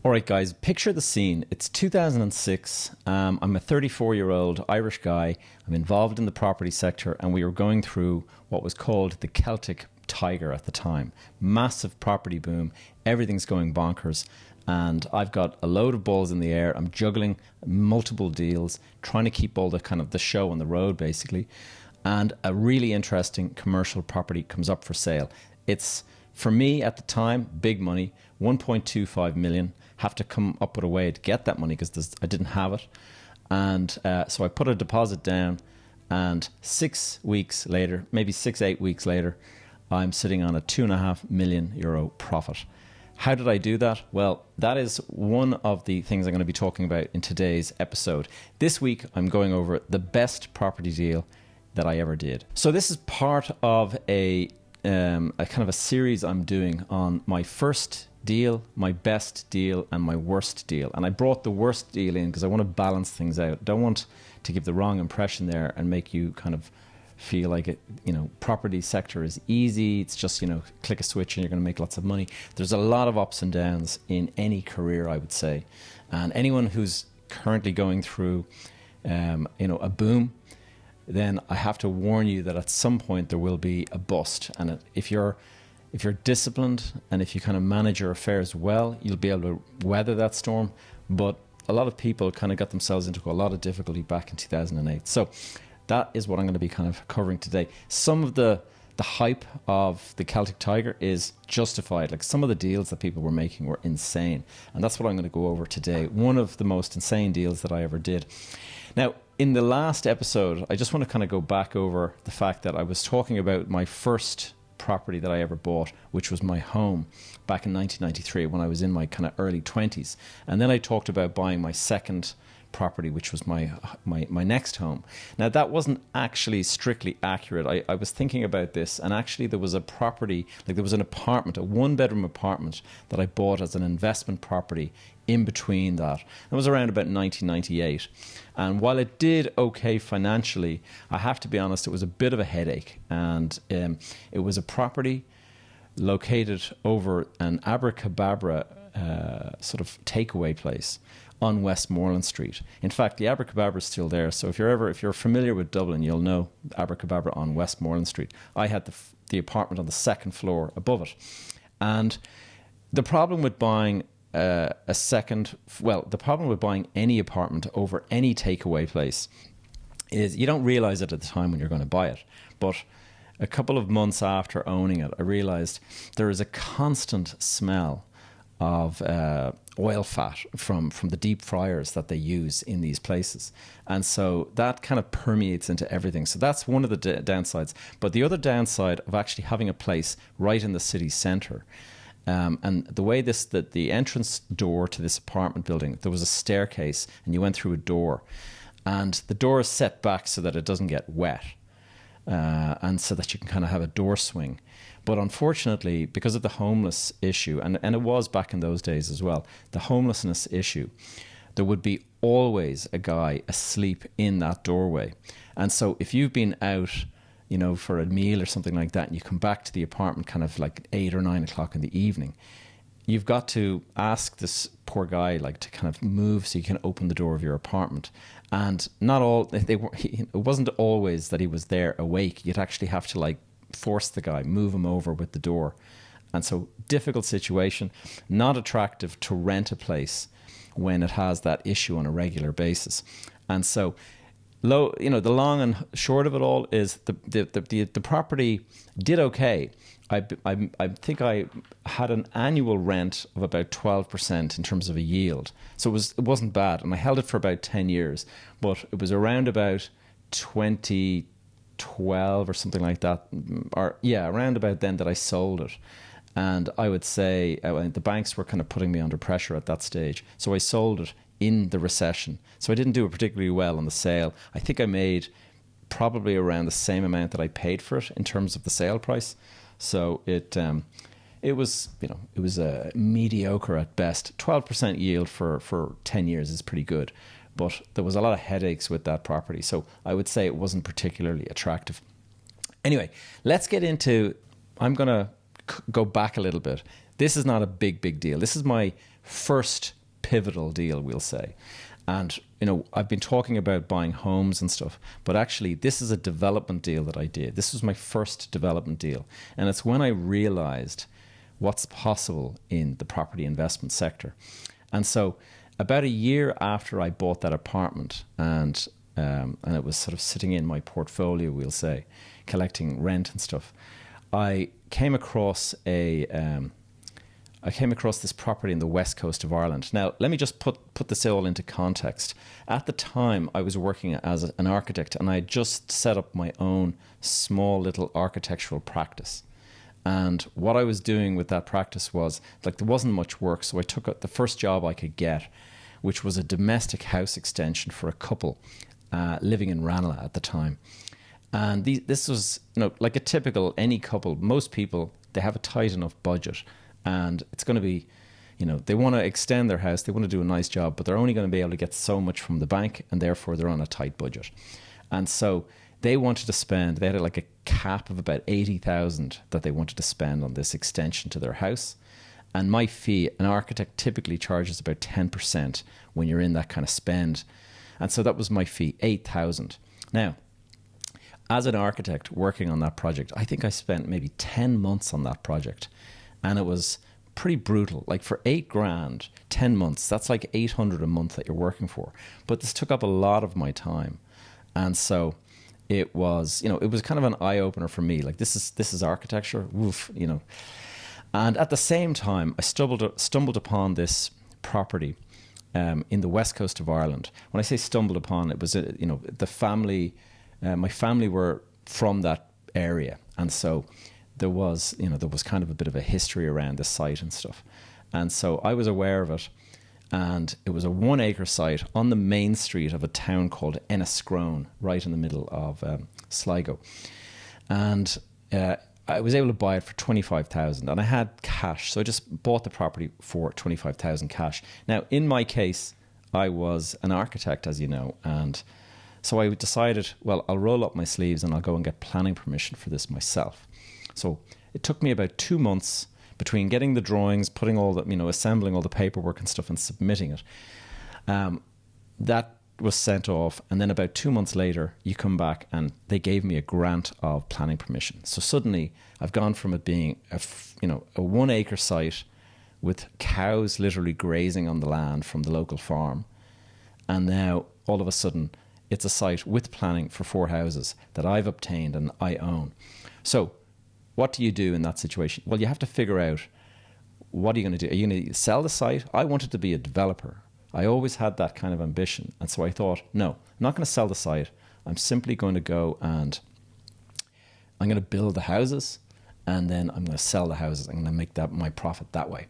All right, guys, picture the scene. It's 2006. I'm a 34-year-old Irish guy. I'm involved in the property sector, and we were going through what was called the Celtic Tiger at the time. Massive property boom. Everything's going bonkers. And I've got a load of balls in the air. I'm juggling multiple deals, trying to keep all the kind of the show on the road, basically. And a really interesting commercial property comes up for sale. It's, for me at the time, big money, 1.25 million. Have to come up with a way to get that money because I didn't have it. And so I put a deposit down, and 6 weeks later, maybe 8 weeks later, I'm sitting on a €2.5 million profit. How did I do that? Well, that is one of the things I'm going to be talking about in today's episode. This week, I'm going over the best property deal that I ever did. So this is part of a kind of a series I'm doing on my first deal, my best deal, and my worst deal. And I brought the worst deal in because I want to balance things out. Don't want to give the wrong impression there and make you kind of feel like it, property sector is easy. It's just, click a switch and you're going to make lots of money. There's a lot of ups and downs in any career, I would say. And anyone who's currently going through, a boom, then I have to warn you that at some point there will be a bust. And if you're disciplined and if you kind of manage your affairs well, you'll be able to weather that storm. But a lot of people kind of got themselves into a lot of difficulty back in 2008. So that is what I'm going to be kind of covering today. Some of the hype of the Celtic Tiger is justified. Like, some of the deals that people were making were insane. And that's what I'm going to go over today. One of the most insane deals that I ever did. Now, in the last episode, I just want to kind of go back over the fact that I was talking about my first property that I ever bought, which was my home back in 1993 when I was in my kind of early 20s. And then I talked about buying my second property, which was my next home. Now, that wasn't actually strictly accurate. I was thinking about this, and actually there was a property, like there was an apartment, a one-bedroom apartment that I bought as an investment property in between that. It was around about 1998. And while it did okay financially, I have to be honest, it was a bit of a headache. And it was a property located over an abracadabra sort of takeaway place on Westmoreland Street. In fact, the Abracadabra is still there. So if you're familiar with Dublin, you'll know Abracadabra on Westmoreland Street. I had the apartment on the second floor above it. And the problem with buying the problem with buying any apartment over any takeaway place is you don't realize it at the time when you're going to buy it. But a couple of months after owning it, I realized there is a constant smell of oil fat from the deep fryers that they use in these places. And so that kind of permeates into everything. So that's one of the downsides. But the other downside of actually having a place right in the city centre, and the way the entrance door to this apartment building, there was a staircase and you went through a door, and the door is set back so that it doesn't get wet, and so that you can kind of have a door swing. But unfortunately, because of the homeless issue, and it was back in those days as well, the homelessness issue, there would be always a guy asleep in that doorway. And so if you've been out, for a meal or something like that, and you come back to the apartment kind of like 8 or 9 o'clock in the evening, you've got to ask this poor guy to kind of move so you can open the door of your apartment. And it wasn't always that he was there awake. You'd actually have to force the guy, move him over with the door. And so, difficult situation, not attractive to rent a place when it has that issue on a regular basis. And so, the long and short of it all is the property did okay. I think I had an annual rent of about 12% in terms of a yield. So it wasn't bad. And I held it for about 10 years, but it was around about 2012 or something like that, around about then that I sold it. And I would say the banks were kind of putting me under pressure at that stage. So I sold it in the recession. So I didn't do it particularly well on the sale. I think I made probably around the same amount that I paid for it in terms of the sale price. So it was mediocre at best. 12% yield for 10 years is pretty good. But there was a lot of headaches with that property. So I would say it wasn't particularly attractive. Anyway, let's get into, I'm going to go back a little bit. This is not a big deal. This is my first pivotal deal, we'll say. And, I've been talking about buying homes and stuff, but actually this is a development deal that I did. This was my first development deal. And it's when I realized what's possible in the property investment sector. And so about a year after I bought that apartment, and it was sort of sitting in my portfolio, we'll say, collecting rent and stuff, I came across this property in the west coast of Ireland. Now, let me just put this all into context. At the time, I was working as an architect, and I had just set up my own small little architectural practice. And what I was doing with that practice was, there wasn't much work, so I took the first job I could get, which was a domestic house extension for a couple living in Ranelagh at the time. And this was, like a typical, any couple, most people, they have a tight enough budget, and it's going to be, they want to extend their house, they want to do a nice job, but they're only going to be able to get so much from the bank, and therefore they're on a tight budget. And so they wanted to spend, they had like a cap of about 80,000 that they wanted to spend on this extension to their house. And my fee, an architect typically charges about 10% when you're in that kind of spend. And so that was my fee, 8,000. Now, as an architect working on that project, I think I spent maybe 10 months on that project. And it was pretty brutal. Like for 8 grand, 10 months, that's like 800 a month that you're working for. But this took up a lot of my time. And so it was, it was kind of an eye opener for me. Like this is architecture, woof, And at the same time, I stumbled upon this property in the west coast of Ireland. When I say stumbled upon, it was, the family, my family were from that area. And so there was kind of a bit of a history around the site and stuff. And so I was aware of it. And it was a 1 acre site on the main street of a town called Enniscrone, right in the middle of Sligo. And I was able to buy it for 25,000, and I had cash. So I just bought the property for 25,000 cash. Now, in my case, I was an architect, as you know. And so I decided, well, I'll roll up my sleeves and I'll go and get planning permission for this myself. So it took me about 2 months between getting the drawings, putting all the, assembling all the paperwork and stuff and submitting it. That was sent off. And then about 2 months later, you come back and they gave me a grant of planning permission. So suddenly I've gone from it being a 1 acre site with cows literally grazing on the land from the local farm. And now all of a sudden it's a site with planning for 4 houses that I've obtained and I own. So what do you do in that situation? Well, you have to figure out, what are you going to do? Are you going to sell the site? I wanted to be a developer. I always had that kind of ambition. And so I thought, no, I'm not going to sell the site. I'm simply going to go and I'm going to build the houses, and then I'm going to sell the houses. I'm going to make that my profit that way.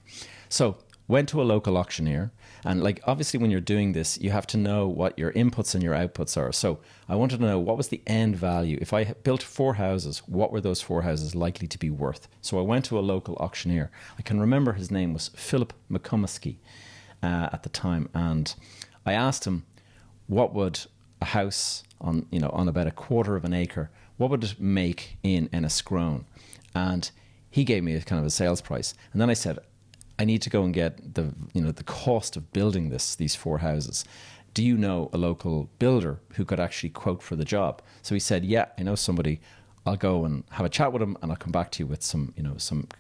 So went to a local auctioneer, and obviously when you're doing this, you have to know what your inputs and your outputs are. So I wanted to know, what was the end value? If I built 4 houses, what were those 4 houses likely to be worth? So I went to a local auctioneer. I can remember his name was Philip McCumasky at the time, and I asked him, what would a house on about a quarter of an acre, what would it make in Enniscrone? And he gave me a kind of a sales price. And then I said, I need to go and get the cost of building these 4 houses. Do you know a local builder who could actually quote for the job? So he said, yeah, I know somebody. I'll go and have a chat with him, and I'll come back to you with some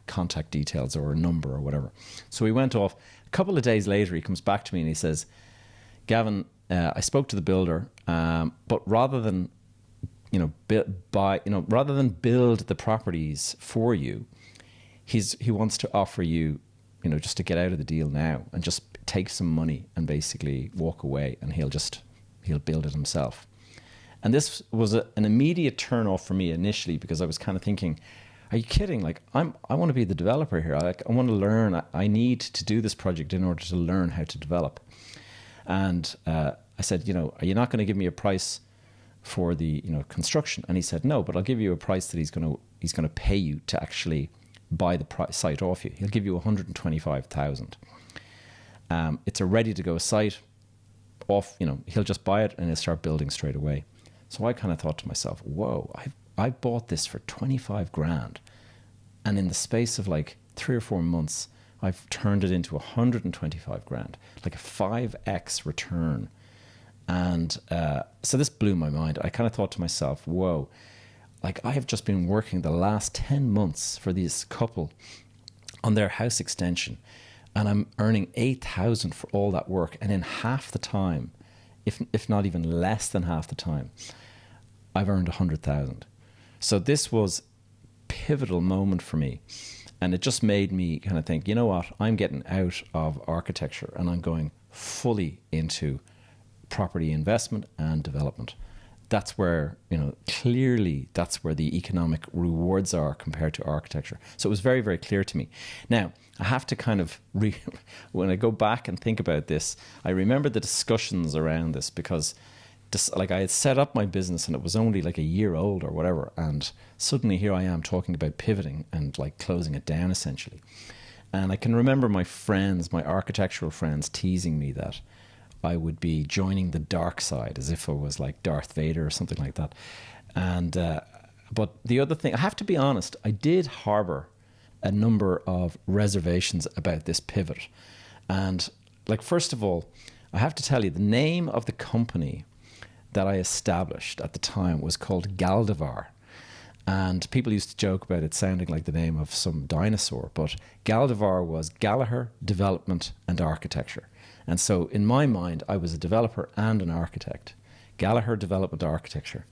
contact details or a number or whatever. So he went off. A couple of days later, he comes back to me and he says, Gavin, I spoke to the builder, but rather than build the properties for you, he wants to offer you, just to get out of the deal now and just take some money and basically walk away, and he'll build it himself. And this was an immediate turn off for me initially, because I was kind of thinking, are you kidding? I want to be the developer here. I want to learn. I need to do this project in order to learn how to develop. And I said, are you not going to give me a price for the construction? And he said, no, but I'll give you a price that he's going to pay you to actually buy the site off you. He'll give you 125,000. It's a ready to go site. Off, he'll just buy it and he'll start building straight away. So I kind of thought to myself, whoa, I bought this for 25 grand, and in the space of 3 or 4 months, I've turned it into 125 grand, like a 5x return. And so this blew my mind. I kind of thought to myself, whoa, like I have just been working the last 10 months for this couple on their house extension, and I'm earning 8,000 for all that work. And in half the time, if not even less than half the time, I've earned 100,000. So this was pivotal moment for me. And it just made me kind of think, you know what, I'm getting out of architecture and I'm going fully into property investment and development. That's where, clearly that's where the economic rewards are compared to architecture. So it was very, very clear to me. Now, I have to kind of, when I go back and think about this, I remember the discussions around this because like I had set up my business and it was only like a year old or whatever, and suddenly here I am talking about pivoting and like closing it down essentially. And I can remember my friends, my architectural friends, teasing me that I would be joining the dark side, as if I was like Darth Vader or something like that. And but the other thing, I have to be honest, I did harbor a number of reservations about this pivot. And like, first of all, I have to tell you, the name of the company that I established at the time was called Galdivar. And people used to joke about it sounding like the name of some dinosaur, but Galdivar was Gallagher Development and Architecture. And so in my mind, I was a developer and an architect. Gallagher Development Architecture.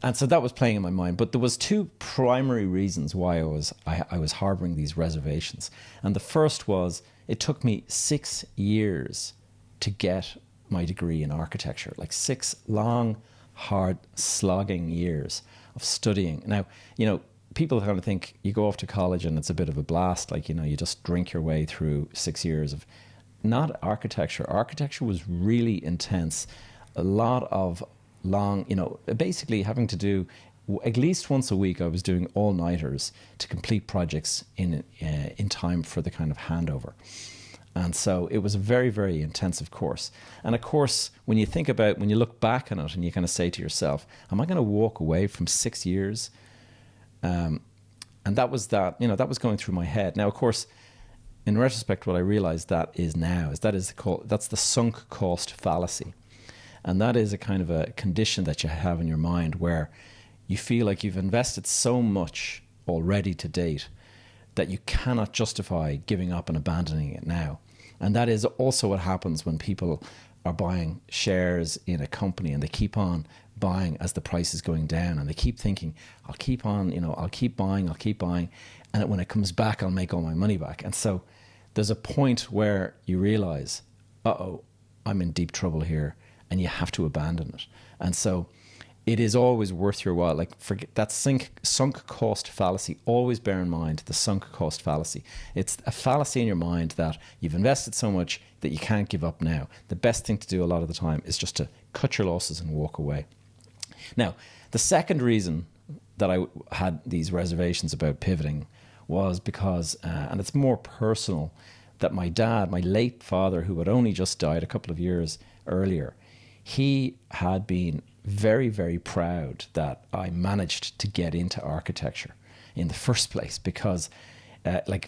And so that was playing in my mind. But there was two primary reasons why I was harboring these reservations. And the first was, it took me 6 years to get my degree in architecture, like 6 long, hard, slogging years of studying. Now, people kind of think you go off to college and it's a bit of a blast, like, you just drink your way through 6 years of not architecture. Architecture was really intense. A lot of long, basically having to do at least once a week. I was doing all-nighters to complete projects in time for the kind of handover. And so it was a very, very intensive course. And of course, when you look back on it and you kind of say to yourself, am I going to walk away from 6 years? And that was that was going through my head. Now, of course, in retrospect, what I realized that's the sunk cost fallacy. And that is a kind of a condition that you have in your mind where you feel like you've invested so much already to date that you cannot justify giving up and abandoning it now. And that is also what happens when people are buying shares in a company and they keep on buying as the price is going down, and they keep thinking, I'll keep buying. And when it comes back, I'll make all my money back. And so there's a point where you realize, I'm in deep trouble here, and you have to abandon it. And so it is always worth your while. Like, forget that sunk cost fallacy. Always bear in mind the sunk cost fallacy. It's a fallacy in your mind that you've invested so much that you can't give up now. The best thing to do a lot of the time is just to cut your losses and walk away. Now, the second reason that I had these reservations about pivoting was because, and it's more personal, that my dad, my late father, who had only just died a couple of years earlier, he had been very, very proud that I managed to get into architecture in the first place because,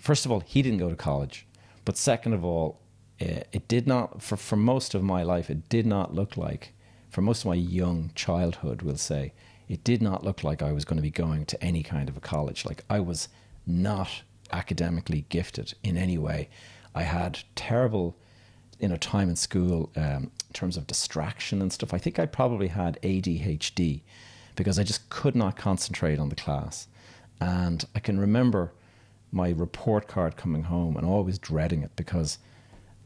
first of all, he didn't go to college. But second of all, it did not, for most of my life, it did not look like, for most of my young childhood, we'll say, it did not look like I was going to be going to any kind of a college. Like, I was not academically gifted in any way. I had terrible time in school in terms of distraction and stuff. I think I probably had ADHD because I just could not concentrate on the class. And I can remember my report card coming home and always dreading it because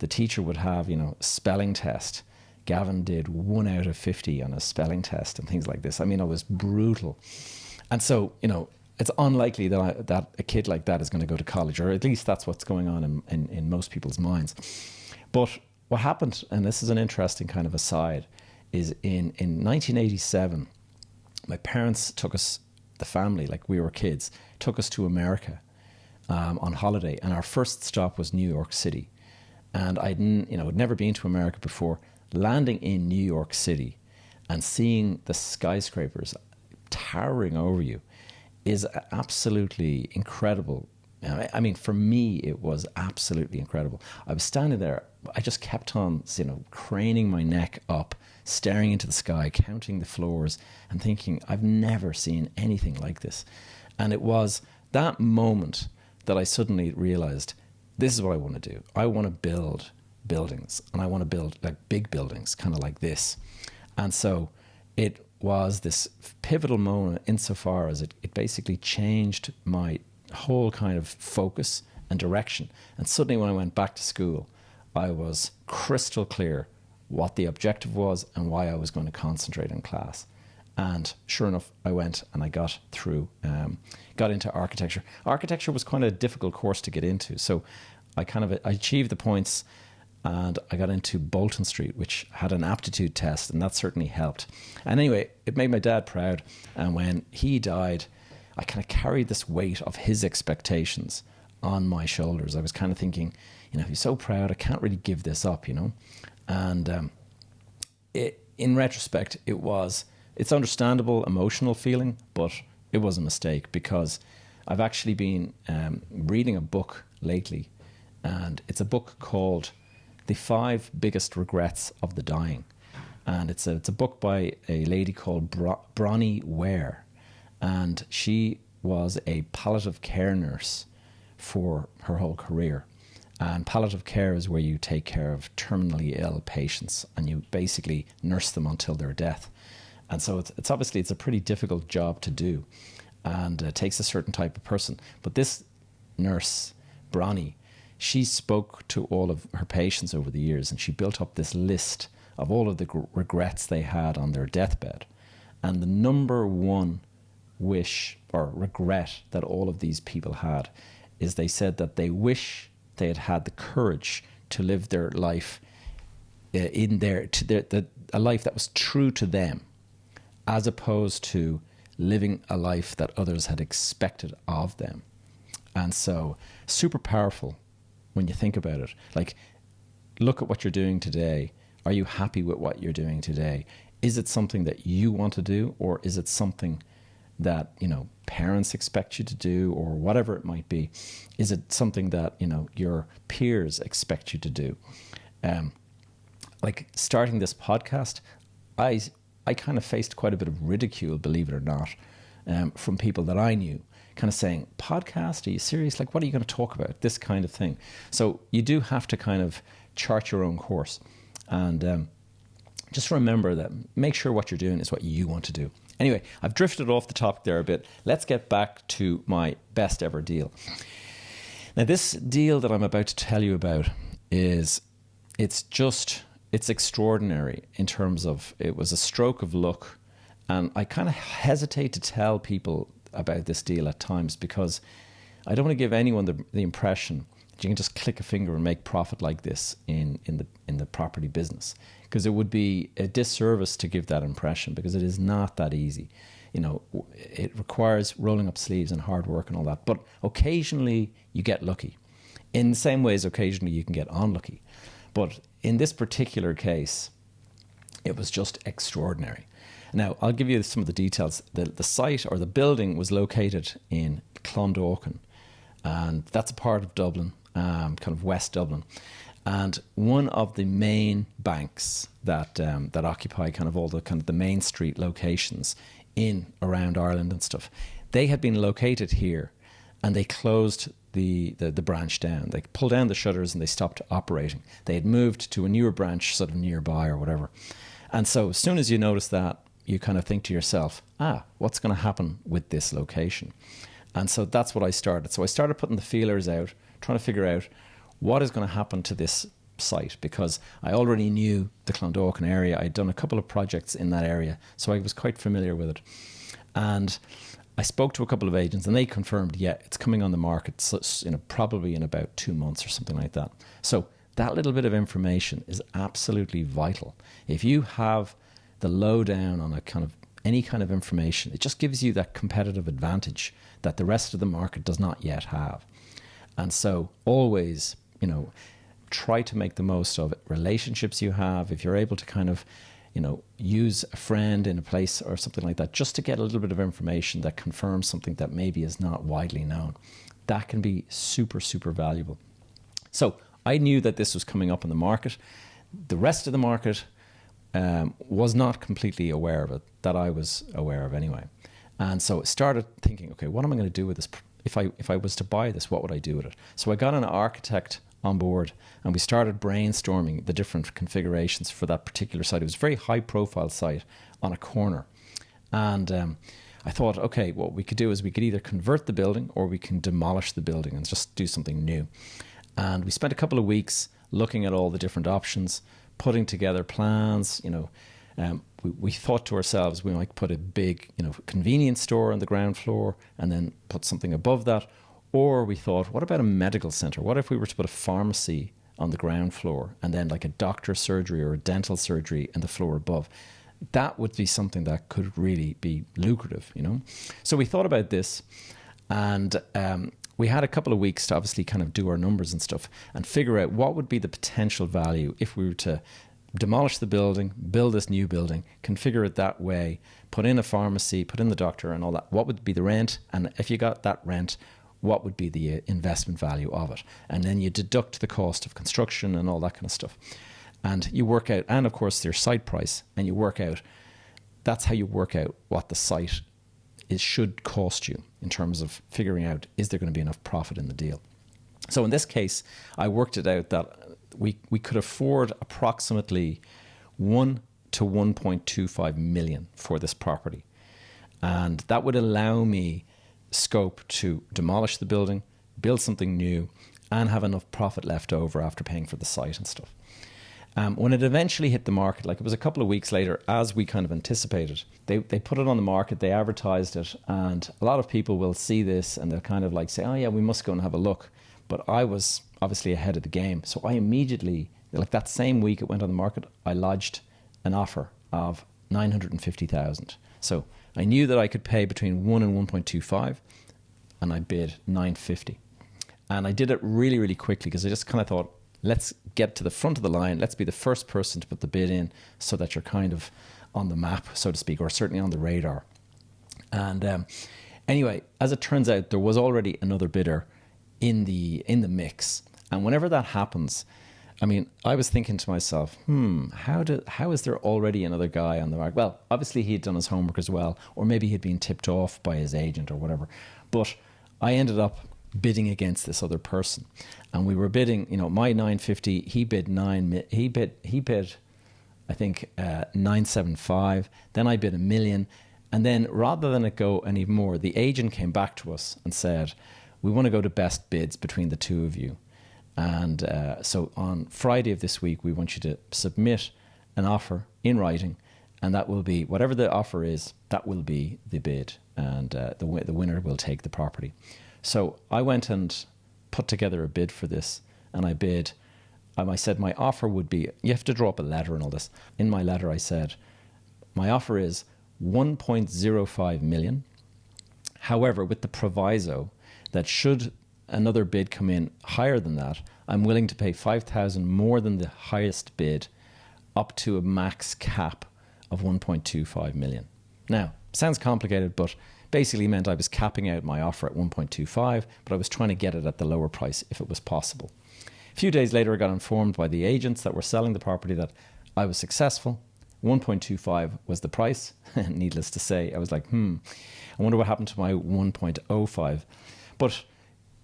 the teacher would have, spelling test. Gavin did 1 out of 50 on a spelling test and things like this. I mean, it was brutal. And so, it's unlikely that a kid like that is going to go to college, or at least that's what's going on in most people's minds. But what happened, and this is an interesting kind of aside, is in 1987, my parents took us, the family, like we were kids, took us to America on holiday. And our first stop was New York City. And I'd never been to America before. Landing in New York City and seeing the skyscrapers towering over you is an absolutely incredible I mean, for me, it was absolutely incredible. I was standing there. I just kept on, craning my neck up, staring into the sky, counting the floors, and thinking, I've never seen anything like this. And it was that moment that I suddenly realized, this is what I want to do. I want to build buildings, and I want to build like big buildings, kind of like this. And so it was this pivotal moment insofar as it basically changed my whole kind of focus and direction. And suddenly when I went back to school, I was crystal clear what the objective was and why I was going to concentrate in class. And sure enough, I went and I got into architecture. Architecture was quite a difficult course to get into. So I achieved the points, and I got into Bolton Street, which had an aptitude test, and that certainly helped. And anyway, it made my dad proud. And when he died, I kind of carried this weight of his expectations on my shoulders. I was kind of thinking, he's so proud, I can't really give this up, And in retrospect, it's understandable, emotional feeling, but it was a mistake, because I've actually been reading a book lately, and it's a book called The 5 Biggest Regrets of the Dying. And it's a book by a lady called Bronnie Ware. And she was a palliative care nurse for her whole career. And palliative care is where you take care of terminally ill patients, and you basically nurse them until their death. And so it's obviously a pretty difficult job to do, and it takes a certain type of person. But this nurse, Bronnie, she spoke to all of her patients over the years, and she built up this list of all of the regrets they had on their deathbed. And the number one wish or regret that all of these people had is they said that they wish they had had the courage to live their life a life that was true to them, as opposed to living a life that others had expected of them. And so, super powerful when you think about it. Like, look at what you're doing today. Are you happy with what you're doing today? Is it something that you want to do, or is it something that parents expect you to do, or whatever it might be? Is it something that your peers expect you to do? Like starting this podcast, I kind of faced quite a bit of ridicule, believe it or not, from people that I knew, kind of saying, podcast, are you serious? Like, what are you going to talk about? This kind of thing. So you do have to kind of chart your own course, and just remember that, make sure what you're doing is what you want to do. Anyway, I've drifted off the topic there a bit. Let's get back to my best ever deal. Now, this deal that I'm about to tell you about it's extraordinary in terms of, it was a stroke of luck. And I kind of hesitate to tell people about this deal at times, because I don't want to give anyone the impression that you can just click a finger and make profit like this in the property business, because it would be a disservice to give that impression, because it is not that easy. It requires rolling up sleeves and hard work and all that. But occasionally you get lucky. In the same way as occasionally you can get unlucky. But in this particular case, it was just extraordinary. Now, I'll give you some of the details. The site, or the building, was located in Clondalkin, and that's a part of Dublin, kind of West Dublin. And one of the main banks that occupy kind of all the main street locations in around Ireland and stuff, they had been located here, and they closed the branch down. They pulled down the shutters and they stopped operating. They had moved to a newer branch sort of nearby or whatever. And so as soon as you notice that, you kind of think to yourself, what's going to happen with this location? And so that's what I started. So I started putting the feelers out, trying to figure out what is going to happen to this site, because I already knew the Clondalkin area. I'd done a couple of projects in that area, so I was quite familiar with it. And I spoke to a couple of agents, and they confirmed, it's coming on the market, so, probably in about 2 months or something like that. So that little bit of information is absolutely vital. If you have the lowdown on any kind of information, it just gives you that competitive advantage that the rest of the market does not yet have. And so always, try to make the most of it. Relationships you have, if you're able to kind of, use a friend in a place or something like that, just to get a little bit of information that confirms something that maybe is not widely known. that can be super, super valuable. So I knew that this was coming up in the market. The rest of the market was not completely aware of it, that I was aware of anyway. And so I started thinking, okay, what am I going to do with this? If I was to buy this, what would I do with it? So I got an architect on board and we started brainstorming the different configurations for that particular site. It was a very high profile site on a corner. And I thought, okay, what we could do is we could either convert the building or we can demolish the building and just do something new. And we spent a couple of weeks looking at all the different options, putting together plans. We thought to ourselves we might put a big, convenience store on the ground floor and then put something above that. Or we thought, what about a medical center? What if we were to put a pharmacy on the ground floor and then like a doctor's surgery or a dental surgery in the floor above? That would be something that could really be lucrative, So we thought about this, and we had a couple of weeks to obviously kind of do our numbers and stuff and figure out what would be the potential value if we were to demolish the building, build this new building, configure it that way, put in a pharmacy, put in the doctor and all that. What would be the rent? And if you got that rent, what would be the investment value of it? And then you deduct the cost of construction and all that kind of stuff. And you work out, and of course their site price, and you work out, that's how you work out what the site should cost you in terms of figuring out, is there going to be enough profit in the deal? So in this case, I worked it out that we could afford approximately 1 to 1.25 million for this property. And that would allow me scope to demolish the building, build something new, and have enough profit left over after paying for the site and stuff. When it eventually hit the market, like it was a couple of weeks later, as we kind of anticipated, they put it on the market, they advertised it, and a lot of people will see this and they'll kind of like say, oh yeah, we must go and have a look. But I was obviously ahead of the game. So I immediately, like that same week it went on the market, I lodged an offer of 950,000. So I knew that I could pay between 1 and 1.25, and I bid 950. And I did it really, really quickly because I just kind of thought, let's get to the front of the line. Let's be the first person to put the bid in so that you're kind of on the map, so to speak, or certainly on the radar. And anyway, as it turns out, there was already another bidder in the mix. And whenever that happens, I mean, I was thinking to myself, how is there already another guy on the market? Well, obviously he'd done his homework as well, or maybe he'd been tipped off by his agent or whatever. But I ended up bidding against this other person, and we were bidding, my 950, he bid I think 975, then I bid 1 million, and then rather than it go any more, the agent came back to us and said, we want to go to best bids between the two of you. And so on Friday of this week, we want you to submit an offer in writing, and that will be, whatever the offer is, that will be the bid, and the winner will take the property. So I went and put together a bid for this, and I bid, I said my offer would be, you have to draw up a letter and all this. In my letter I said, my offer is 1.05 million. However, with the proviso that should another bid come in higher than that, I'm willing to pay 5,000 more than the highest bid, up to a max cap of 1.25 million. Now, sounds complicated, but basically meant I was capping out my offer at 1.25, but I was trying to get it at the lower price if it was possible. A few days later, I got informed by the agents that were selling the property that I was successful. 1.25 was the price. Needless to say, I was like, I wonder what happened to my 1.05. But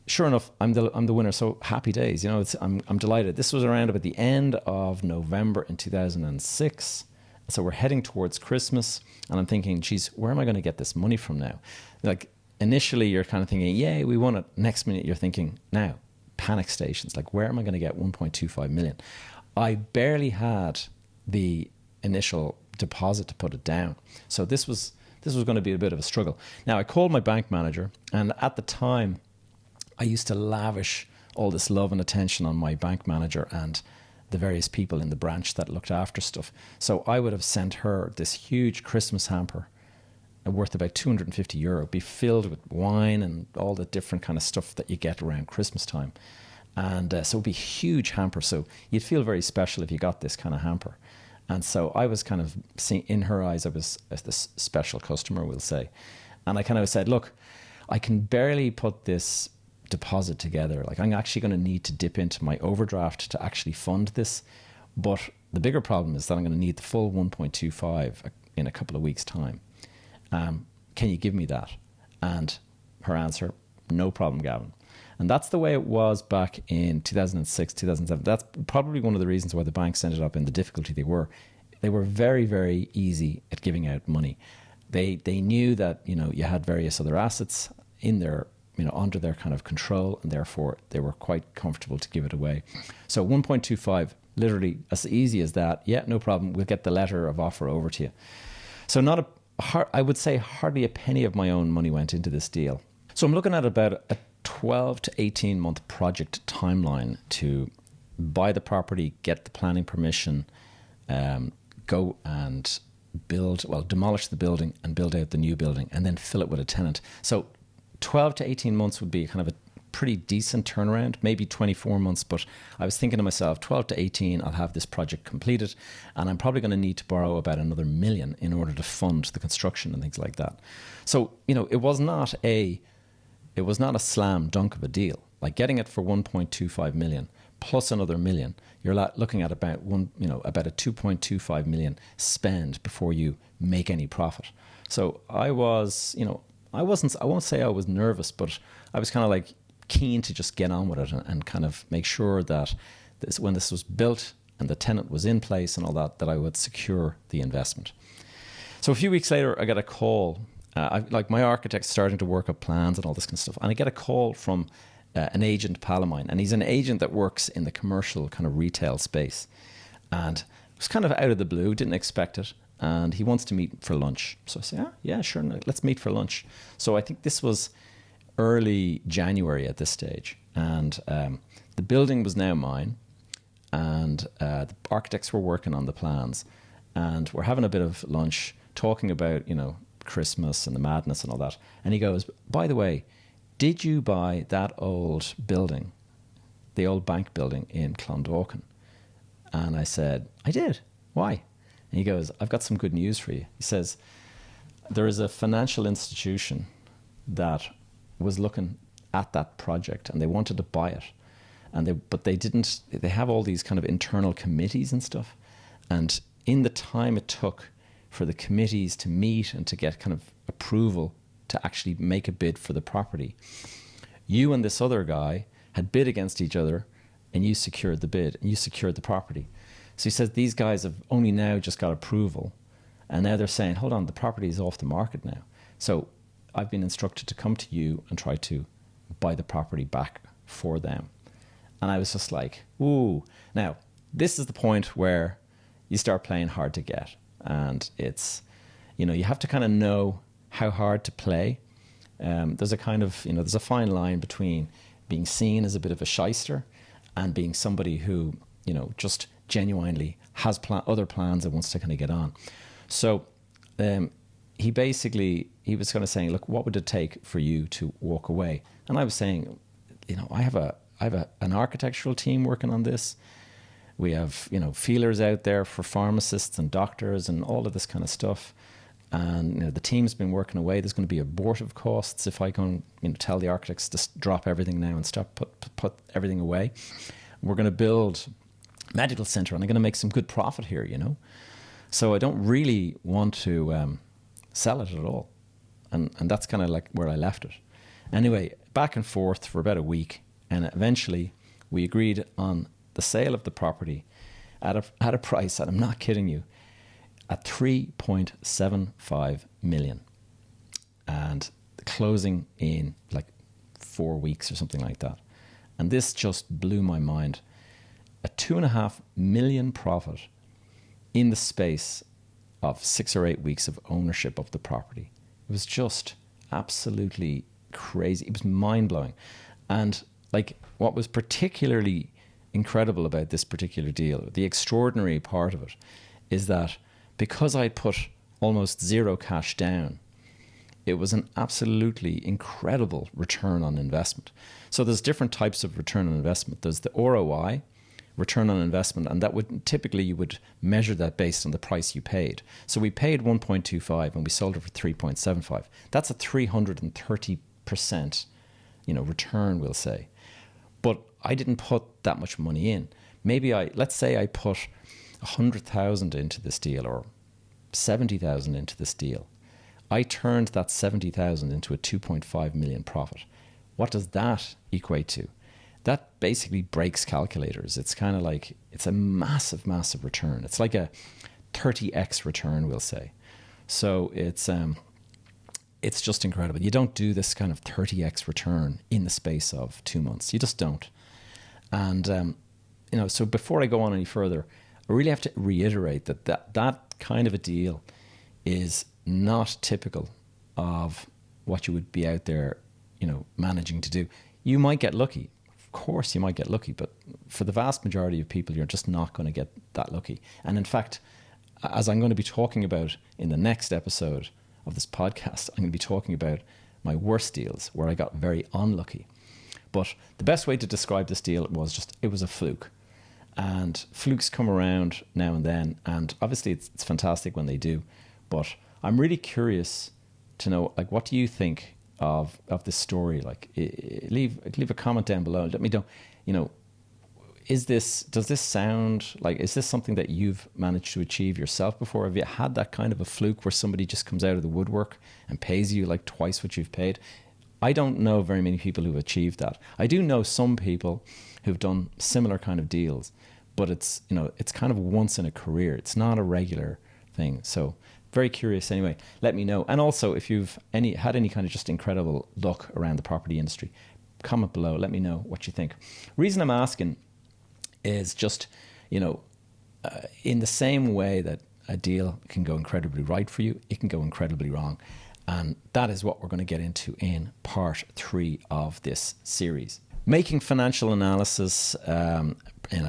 sure enough, I'm the winner. So happy days. I'm delighted. This was around about the end of November in 2006. So we're heading towards Christmas, and I'm thinking, geez, where am I going to get this money from now? Like initially you're kind of thinking, yay, we won it. Next minute you're thinking, now, panic stations. Like, where am I going to get 1.25 million? I barely had the initial deposit to put it down. So this was going to be a bit of a struggle. Now I called my bank manager, and at the time I used to lavish all this love and attention on my bank manager and the various people in the branch that looked after stuff. So I would have sent her this huge Christmas hamper worth about €250, be filled with wine and all the different kind of stuff that you get around Christmas time. And so it'd be a huge hamper. So you'd feel very special if you got this kind of hamper. And so I was kind of seeing, in her eyes, I was this special customer, we'll say. And I kind of said, look, I can barely put this deposit together. Like, I'm actually going to need to dip into my overdraft to actually fund this. But the bigger problem is that I'm going to need the full 1.25 in a couple of weeks' time. Can you give me that? And her answer, no problem, Gavin. And that's the way it was back in 2006, 2007. That's probably one of the reasons why the banks ended up in the difficulty they were. They were very, very easy at giving out money. They knew that, you had various other assets in their, under their kind of control, and therefore they were quite comfortable to give it away. So 1.25, literally as easy as that. Yeah, no problem. We'll get the letter of offer over to you. So I would say hardly a penny of my own money went into this deal. So I'm looking at about a 12 to 18 month project timeline to buy the property, get the planning permission, go and demolish the building and build out the new building, and then fill it with a tenant. So 12 to 18 months would be kind of a pretty decent turnaround, maybe 24 months. But I was thinking to myself, 12 to 18, I'll have this project completed, and I'm probably going to need to borrow about another $1 million in order to fund the construction and things like that. So, it was not a slam dunk of a deal. Like, getting it for 1.25 million plus another $1 million, you're looking at about a 2.25 million spend before you make any profit. So I was, I won't say I was nervous, but I was kind of like keen to just get on with it and kind of make sure that when this was built and the tenant was in place and all that I would secure the investment. So a few weeks later, I got a call. My architect's starting to work up plans and all this kind of stuff. And I get a call from an agent pal of mine. And he's an agent that works in the commercial kind of retail space. And it was kind of out of the blue, didn't expect it. And he wants to meet for lunch. So I say, yeah, sure, let's meet for lunch. So I think this was early January at this stage. And the building was now mine. And the architects were working on the plans. And we're having a bit of lunch, talking about, Christmas and the madness and all that. And he goes, by the way, did you buy that old building, the old bank building in Clondalkin? And I said, I did. Why? And he goes, I've got some good news for you. He says, there is a financial institution that was looking at that project and they wanted to buy it. But they didn't, they have all these kind of internal committees and stuff. And in the time it took for the committees to meet and to get kind of approval to actually make a bid for the property, you and this other guy had bid against each other and you secured the bid and you secured the property. So he says these guys have only now just got approval and now they're saying, hold on, the property is off the market now. So I've been instructed to come to you and try to buy the property back for them. And I was just like, ooh. Now, this is the point where you start playing hard to get. And it's, you have to kind of know how hard to play. There's a kind of, there's a fine line between being seen as a bit of a shyster and being somebody who, just genuinely has other plans and wants to kind of get on. So he was kind of saying, look, what would it take for you to walk away? And I was saying, I have an architectural team working on this. We have, feelers out there for pharmacists and doctors and all of this kind of stuff. And the team's been working away. There's going to be abortive costs if I go and tell the architects to drop everything now and stop put everything away. We're going to build a medical centre and I'm going to make some good profit here, So I don't really want to sell it at all. And that's kind of like where I left it. Anyway, back and forth for about a week. And eventually we agreed on the sale of the property at a price, and I'm not kidding you, at 3.75 million, and the closing in like 4 weeks or something like that. And this just blew my mind. A 2.5 million profit in the space of 6 or 8 weeks of ownership of the property. It was just absolutely crazy. It was mind-blowing. And like, what was particularly incredible about this particular deal, the extraordinary part of it, is that because I put almost zero cash down, it was an absolutely incredible return on investment. So there's different types of return on investment. There's the R.O.I, return on investment, and that would typically, you would measure that based on the price you paid. So we paid 1.25 and we sold it for 3.75. That's a 330% return, we'll say. But I didn't put that much money in. Maybe let's say I put 100,000 into this deal or 70,000 into this deal. I turned that 70,000 into a 2.5 million profit. What does that equate to? That basically breaks calculators. It's kind of like, it's a massive, massive return. It's like a 30x return, we'll say. So it's just incredible. You don't do this kind of 30x return in the space of 2 months. You just don't. And, so before I go on any further, I really have to reiterate that kind of a deal is not typical of what you would be out there, managing to do. You might get lucky. Of course, you might get lucky, but for the vast majority of people, you're just not going to get that lucky. And in fact, as I'm going to be talking about in the next episode of this podcast, I'm going to be talking about my worst deals where I got very unlucky. But the best way to describe this deal was it was a fluke. And flukes come around now and then, and obviously it's fantastic when they do. But I'm really curious to know, like, what do you think of this story? Like, leave a comment down below. Let me know, does this sound like, is this something that you've managed to achieve yourself before? Have you had that kind of a fluke where somebody just comes out of the woodwork and pays you like twice what you've paid? I don't know very many people who've achieved that. I do know some people who've done similar kind of deals, but it's kind of once in a career. It's not a regular thing. So very curious anyway. Let me know. And also, if you've had any kind of just incredible luck around the property industry, comment below. Let me know what you think. Reason I'm asking is just, in the same way that a deal can go incredibly right for you, it can go incredibly wrong. And that is what we're going to get into in part 3 of this series. Making financial analysis, the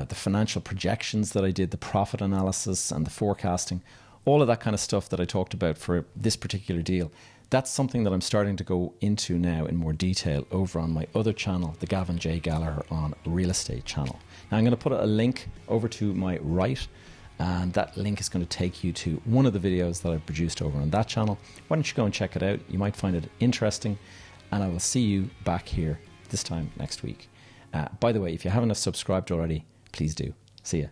financial projections that I did, the profit analysis and the forecasting, all of that kind of stuff that I talked about for this particular deal. That's something that I'm starting to go into now in more detail over on my other channel, the Gavin J. Gallagher on Real Estate channel. Now I'm going to put a link over to my right, and that link is going to take you to one of the videos that I've produced over on that channel. Why don't you go and check it out? You might find it interesting, and I will see you back here this time next week. By the way, if you haven't subscribed already, please do. See ya.